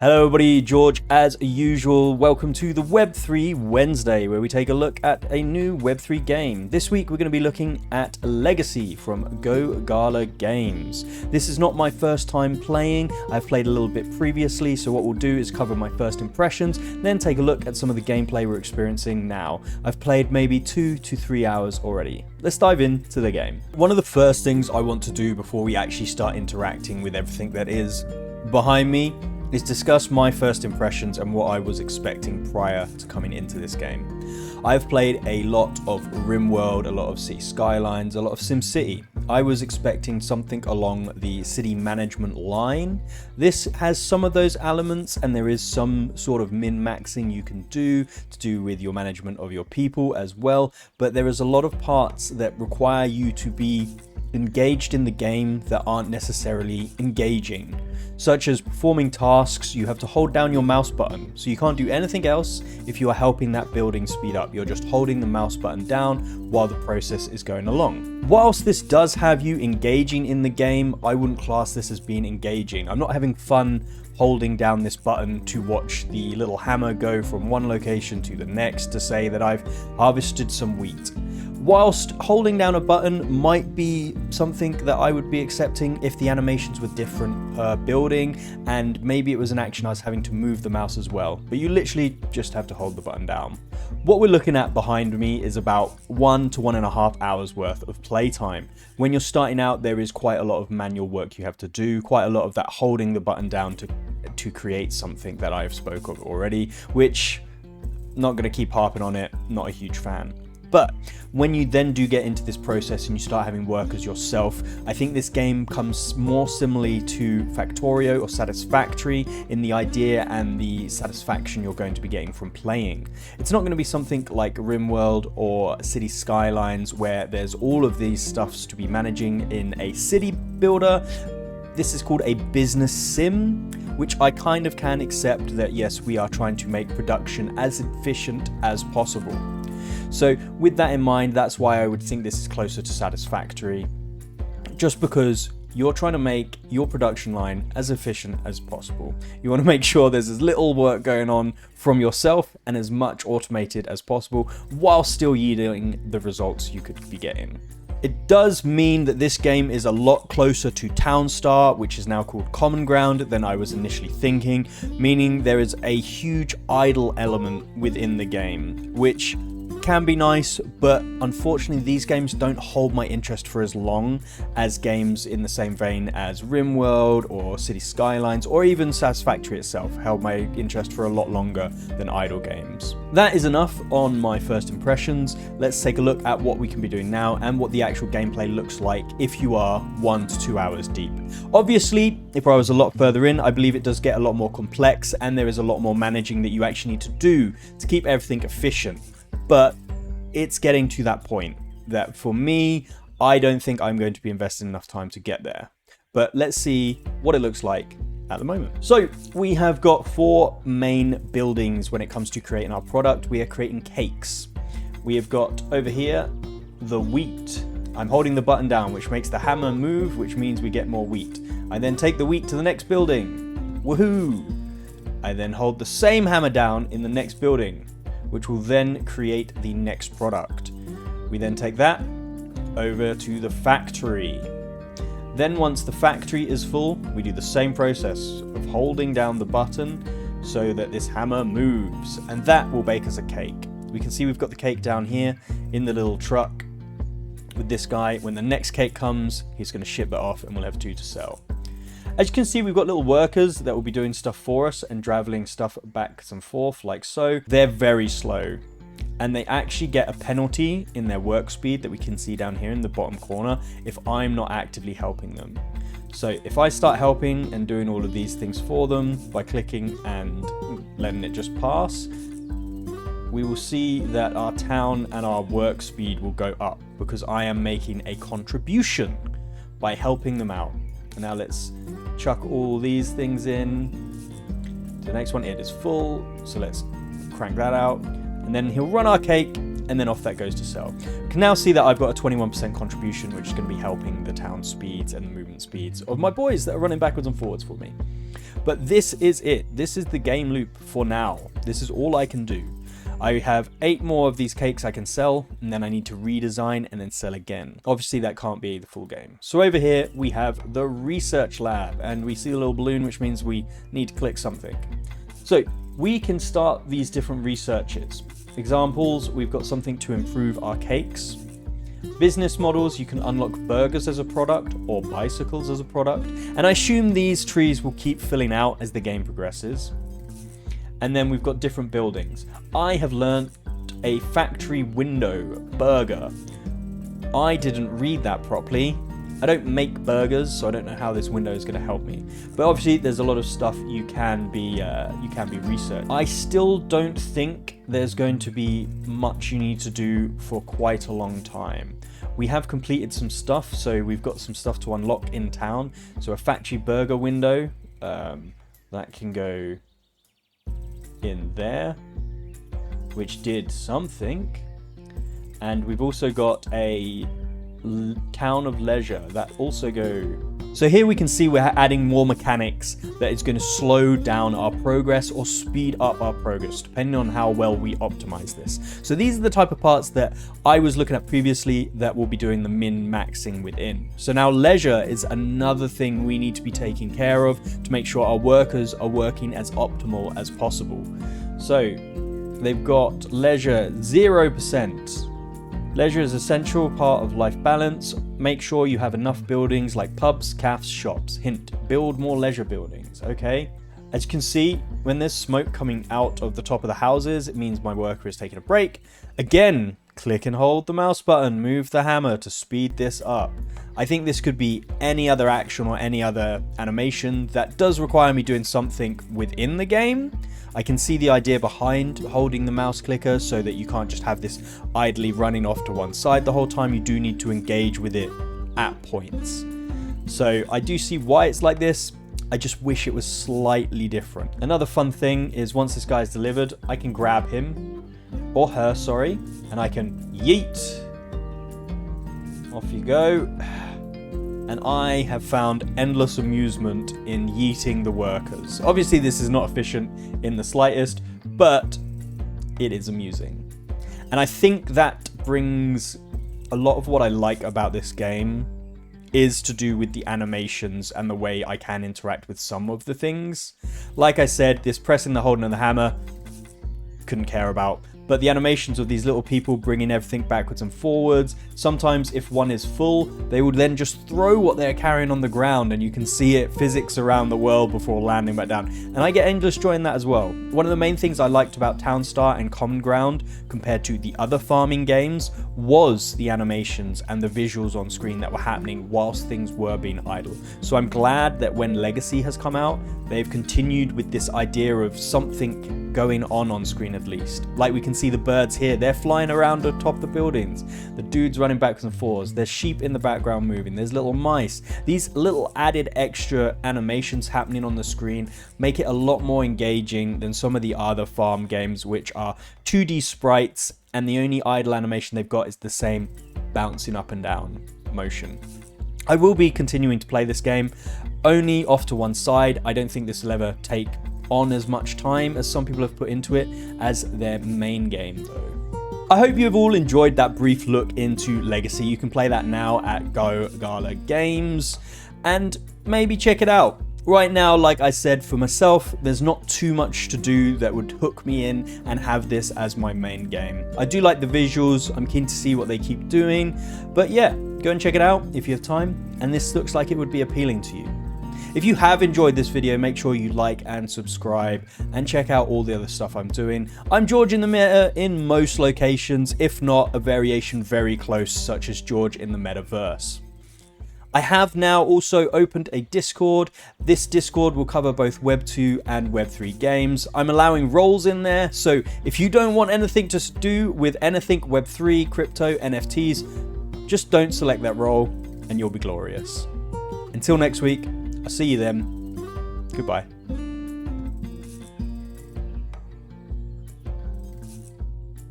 Hello everybody, George as usual. Welcome to the Web3 Wednesday, where we take a look at a new Web3 game. This week we're going to be looking at Legacy from Gala Games. This is not my first time playing. I've played a little bit previously, so what we'll do is cover my first impressions, then take a look at some of the gameplay we're experiencing now. I've played maybe 2 to 3 hours already. Let's dive into the game. One of the first things I want to do before we actually start interacting with everything that is behind me is discuss my first impressions and what I was expecting prior to coming into this game. I've played a lot of RimWorld, a lot of City Skylines, a lot of SimCity. I was expecting something along the city management line. This has some of those elements, and there is some sort of min-maxing you can do to do with your management of your people as well, but there is a lot of parts that require you to be engaged in the game that aren't necessarily engaging, such as performing tasks. You have to hold down your mouse button, so you can't do anything else if you are helping that building speed up. You're just holding the mouse button down while the process is going along. Whilst this does have you engaging in the game, I wouldn't class this as being engaging. I'm not having fun holding down this button to watch the little hammer go from one location to the next to say that I've harvested some wheat. Whilst holding down a button might be something that I would be accepting if the animations were different per building, and maybe it was an action I was having to move the mouse as well, but you literally just have to hold the button down. What we're looking at behind me is about 1 to 1.5 hours worth of playtime. When you're starting out, there is quite a lot of manual work you have to do, quite a lot of that holding the button down to create something that I've spoke of already, which, not going to keep harping on it, not a huge fan. But when you then do get into this process and you start having workers yourself, I think this game comes more similarly to Factorio or Satisfactory in the idea and the satisfaction you're going to be getting from playing. It's not going to be something like RimWorld or City Skylines where there's all of these stuffs to be managing in a city builder. This is called a business sim, which I kind of can accept that yes, we are trying to make production as efficient as possible. So with that in mind, that's why I would think this is closer to Satisfactory, just because you're trying to make your production line as efficient as possible. You want to make sure there's as little work going on from yourself and as much automated as possible while still yielding the results you could be getting. It does mean that this game is a lot closer to Townstar, which is now called Common Ground, than I was initially thinking, meaning there is a huge idle element within the game, which can be nice, but unfortunately these games don't hold my interest for as long as games in the same vein as RimWorld or City Skylines or even Satisfactory itself held my interest for a lot longer than idle games. That is enough on my first impressions. Let's take a look at what we can be doing now and what the actual gameplay looks like if you are 1 to 2 hours deep. Obviously, if I was a lot further in, I believe it does get a lot more complex and there is a lot more managing that you actually need to do to keep everything efficient. But it's getting to that point that for me, I don't think I'm going to be investing enough time to get there. But let's see what it looks like at the moment. So we have got 4 main buildings when it comes to creating our product. We are creating cakes. We have got over here the wheat. I'm holding the button down, which makes the hammer move, which means we get more wheat. I then take the wheat to the next building. Woohoo! I then hold the same hammer down in the next building, which will then create the next product. We then take that over to the factory. Then once the factory is full, we do the same process of holding down the button so that this hammer moves, and that will bake us a cake. We can see we've got the cake down here in the little truck with this guy. When the next cake comes, he's going to ship it off and we'll have 2 to sell. As you can see, we've got little workers that will be doing stuff for us and traveling stuff back and forth like so. They're very slow and they actually get a penalty in their work speed that we can see down here in the bottom corner if I'm not actively helping them. So if I start helping and doing all of these things for them by clicking and letting it just pass, we will see that our town and our work speed will go up because I am making a contribution by helping them out. And now let's chuck all these things in. The next one, it is full, so let's crank that out. And then he'll run our cake and then off that goes to sell. You can now see that I've got a 21% contribution, which is going to be helping the town speeds and the movement speeds of my boys that are running backwards and forwards for me. But this is it. This is the game loop for now. This is all I can do. I have 8 more of these cakes I can sell, and then I need to redesign and then sell again. Obviously that can't be the full game. So over here we have the research lab, and we see a little balloon, which means we need to click something. So we can start these different researches. Examples, we've got something to improve our cakes. Business models, you can unlock burgers as a product or bicycles as a product. And I assume these trees will keep filling out as the game progresses. And then we've got different buildings. I have learned a factory window burger. I didn't read that properly. I don't make burgers, so I don't know how this window is going to help me. But obviously, there's a lot of stuff you can be researched. I still don't think there's going to be much you need to do for quite a long time. We have completed some stuff, so we've got some stuff to unlock in town. So a factory burger window that can go in there, which did something. And we've also got a town of leisure that also go. So here we can see we're adding more mechanics that is going to slow down our progress or speed up our progress depending on how well we optimize this. So these are the type of parts that I was looking at previously that will be doing the min-maxing within. So now leisure is another thing we need to be taking care of to make sure our workers are working as optimal as possible. So they've got leisure 0%. Leisure is an essential part of life balance. Make sure you have enough buildings like pubs, cafes, shops. Hint, build more leisure buildings, okay? As you can see, when there's smoke coming out of the top of the houses, it means my worker is taking a break. Again, click and hold the mouse button, move the hammer to speed this up. I think this could be any other action or any other animation that does require me doing something within the game. I can see the idea behind holding the mouse clicker so that you can't just have this idly running off to one side the whole time. You do need to engage with it at points. So I do see why it's like this. I just wish it was slightly different. Another fun thing is once this guy's delivered, I can grab him, or her, sorry, and I can yeet. Off you go. And I have found endless amusement in yeeting the workers. Obviously this is not efficient in the slightest, but it is amusing. And I think that brings a lot of what I like about this game is to do with the animations and the way I can interact with some of the things. Like I said, this pressing the holding of the hammer, couldn't care about. But the animations of these little people bringing everything backwards and forwards. Sometimes if one is full, they would then just throw what they're carrying on the ground and you can see it physics around the world before landing back down. And I get endless joy in that as well. One of the main things I liked about Townstar and Common Ground compared to the other farming games was the animations and the visuals on screen that were happening whilst things were being idle. So I'm glad that when Legacy has come out, they've continued with this idea of something going on screen at least. Like we can see the birds here, they're flying around atop the buildings. The dudes running backwards and forwards. There's sheep in the background moving. There's little mice. These little added extra animations happening on the screen make it a lot more engaging than some of the other farm games, which are 2D sprites and the only idle animation they've got is the same bouncing up and down motion. I will be continuing to play this game, only off to one side. I don't think this will ever take on as much time as some people have put into it as their main game though. I hope you have all enjoyed that brief look into Legacy. You can play that now at Gala Games and maybe check it out. Right now, like I said, for myself, there's not too much to do that would hook me in and have this as my main game. I do like the visuals, I'm keen to see what they keep doing, but yeah, go and check it out if you have time, and this looks like it would be appealing to you. If you have enjoyed this video, make sure you like and subscribe and check out all the other stuff I'm doing. I'm George in the Meta in most locations, if not a variation very close, such as George in the Metaverse. I have now also opened a Discord. This Discord will cover both Web 2 and Web 3 games. I'm allowing roles in there, so if you don't want anything to do with anything Web 3, crypto, NFTs, just don't select that role and you'll be glorious. Until next week, I'll see you then. Goodbye.